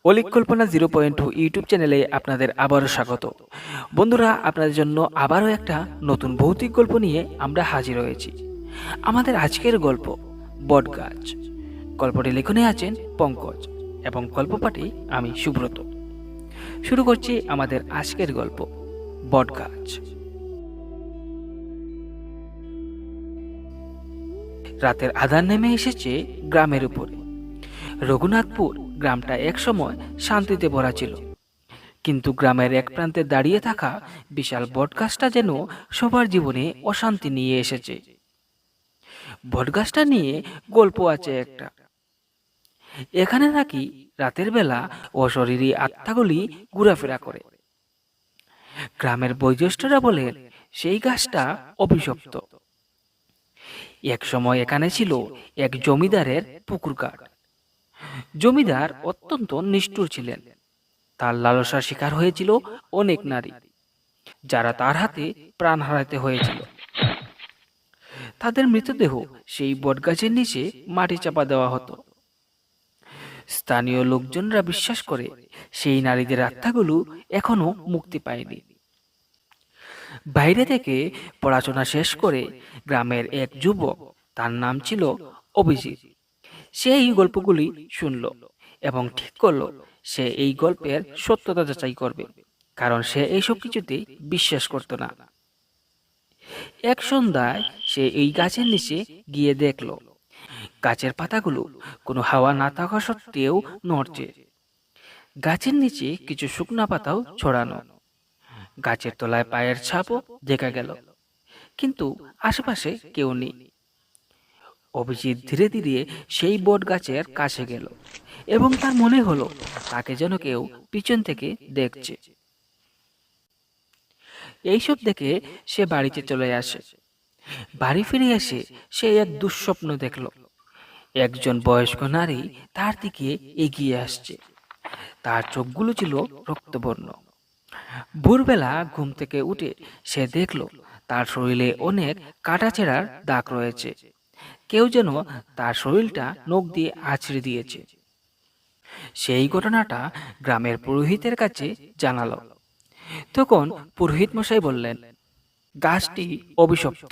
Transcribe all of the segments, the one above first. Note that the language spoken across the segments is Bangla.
অলিক কল্পনা 0.2 ইউটিউব চ্যানেলে আপনাদের আবারও স্বাগত। বন্ধুরা, আপনাদের জন্য আবারও একটা নতুন ভৌতিক গল্প নিয়ে আমরা হাজির হয়েছি। আমাদের আজকের গল্প বটগাছ। গল্পটি লেখনে আছেন পঙ্কজ এবং গল্পপাঠে আমি সুব্রত। শুরু করছি আমাদের আজকের গল্প বটগাছ। রাতের আঁধার নেমে এসেছে গ্রামের উপরে। রঘুনাথপুর গ্রামটা একসময় শান্তিতে ভরা ছিল, কিন্তু গ্রামের এক প্রান্তে দাঁড়িয়ে থাকা বিশাল বটগাছটা যেন সবার জীবনে অশান্তি নিয়ে এসেছে। বটগাছটা নিয়ে গল্প আছে একটা। এখানে নাকি রাতের বেলা অশরীরী আত্মাগুলি ঘোরাফেরা করে। গ্রামের বয়োজ্যেষ্ঠরা বলেন সেই গাছটা অভিশপ্ত। এক সময় এখানে ছিল এক জমিদারের পুকুর ঘাট। জমিদার অত্যন্ত নিষ্ঠুর ছিলেন। তার লালসার শিকার হয়েছিল অনেক নারী, যারা তার হাতে প্রাণ হারাতে হয়েছিল। তাদের মৃতদেহ সেই বটগাছের নিচে মাটি চাপা দেওয়া হতো। স্থানীয় লোকজনরা বিশ্বাস করে সেই নারীদের আত্মাগুলো এখনো মুক্তি পায়নি। বাইরে থেকে পড়াশোনা শেষ করে গ্রামের এক যুবক, তার নাম ছিল অভিজিৎ, সে এই গল্পগুলি শুনল এবং ঠিক করলো সে এই গল্পের সত্যতা যাচাই করবে, কারণ সে এইসব কিছুতে বিশ্বাস করত না। এক সন্ধ্যায় সে এই গাছের নিচে গিয়ে দেখল গাছের পাতাগুলো কোনো হাওয়া না থাকা সত্ত্বেও নড়ছে। গাছের নিচে কিছু শুকনা পাতাও ছড়ানো। গাছের তলায় পায়ের ছাপও দেখা গেল, কিন্তু আশেপাশে কেউ নেই। অভিজিৎ ধীরে ধীরে সেই বট গাছের কাছে গেল এবং তার মনে হলো তাকে যেন কেউ পিছন থেকে দেখছে। এইসব দেখে সে বাড়িতে চলে আসে। বাড়ি ফিরে এসে সে এক দুঃস্বপ্ন দেখল। একজন বয়স্ক নারী তার দিকে এগিয়ে আসছে। তার চোখগুলো ছিল রক্তবর্ণ। ভোরবেলা ঘুম থেকে উঠে সে দেখল তার শরীরে অনেক কাটাছেঁড়ার দাগ রয়েছে। কেউ যেন তার শরীরটা নখ দিয়ে আছড়ে দিয়েছে। সেই ঘটনাটা গ্রামের পুরোহিতের কাছে জানালো। তখন পুরোহিত মশাই বললেন, গাছটি অভিশপ্ত।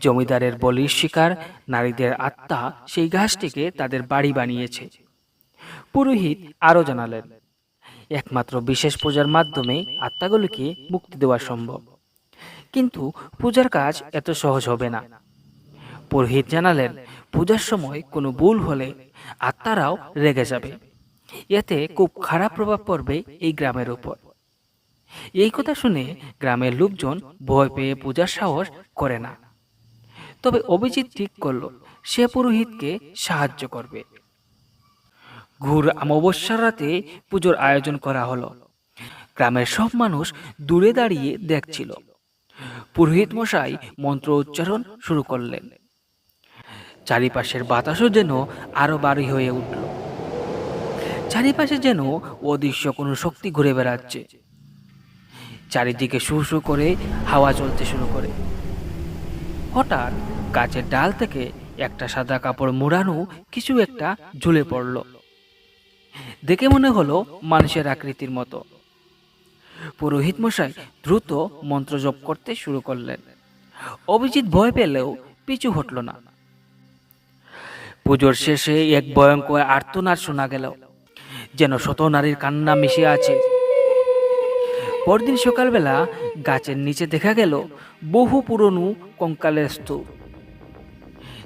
জমিদারের বলির শিকার নারীদের আত্মা সেই গাছটিকে তাদের বাড়ি বানিয়েছে। পুরোহিত আরো জানালেন, একমাত্র বিশেষ পূজার মাধ্যমে আত্মাগুলিকে মুক্তি দেওয়া সম্ভব, কিন্তু পূজার কাজ এত সহজ হবে না। পুরোহিত জানালেন, পূজার সময় কোনো ভুল হলে আত্মারাও রেগে যাবে। এতে খুব খারাপ প্রভাব পড়বে এই গ্রামের উপর। এই কথা শুনে গ্রামের লোকজন ভয় পেয়ে পূজার সাহস করে না। তবে অভিজিৎ ঠিক করলো সে পুরোহিতকে সাহায্য করবে। ঘুর অমাবস্যার রাতে পুজোর আয়োজন করা হলো। গ্রামের সব মানুষ দূরে দাঁড়িয়ে দেখছিল। পুরোহিত মশাই মন্ত্র উচ্চারণ শুরু করলেন। চারিপাশের বাতাসও যেন আরো ভারী হয়ে উঠল। চারিপাশে যেন অদৃশ্য কোনো শক্তি ঘুরে বেড়াচ্ছে। চারিদিকে শু শু করে হাওয়া চলতে শুরু করে। হঠাৎ গাছের ডাল থেকে একটা সাদা কাপড় মোড়ানো কিছু একটা ঝুলে পড়ল। দেখে মনে হলো মানুষের আকৃতির মতো। পুরোহিত মশাই দ্রুত মন্ত্র জপ করতে শুরু করলেন। অভিজিৎ ভয় পেলেও পিছু হটল না। পুজোর শেষে এক ভয়ঙ্কর আর্তনাদ শোনা গেল, যেন শত নারীর কান্না মিশে আছে। পরদিন সকালবেলা গাছের নিচে দেখা গেল বহু পুরনো কঙ্কালের স্তূপ।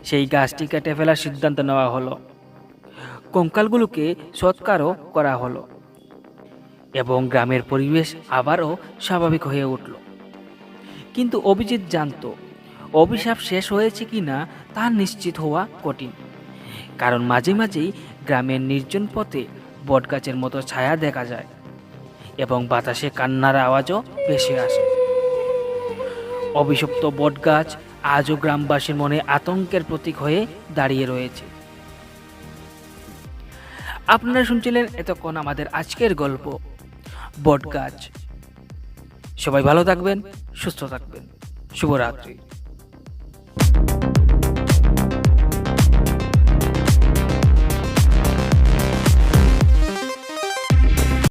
সেই গাছটি কেটে ফেলার সিদ্ধান্ত নেওয়া হলো। কঙ্কালগুলোকে সৎকারও করা হলো এবং গ্রামের পরিবেশ আবারও স্বাভাবিক হয়ে উঠল। কিন্তু অভিজিৎ জানত অভিশাপ শেষ হয়েছে কিনা তা নিশ্চিত হওয়া কঠিন, কারণ মাঝে মাঝেই গ্রামের নির্জন পথে বটগাছের মতো ছায়া দেখা যায় এবং বাতাসে কান্নার আওয়াজও ভেসে আসে। অভিশপ্ত বটগাছ আজও গ্রামবাসীর মনে আতঙ্কের প্রতীক হয়ে দাঁড়িয়ে রয়েছে। আপনারা শুনছিলেন এতক্ষণ আমাদের আজকের গল্প বটগাছ। সবাই ভালো থাকবেন, সুস্থ থাকবেন। শুভরাত্রি।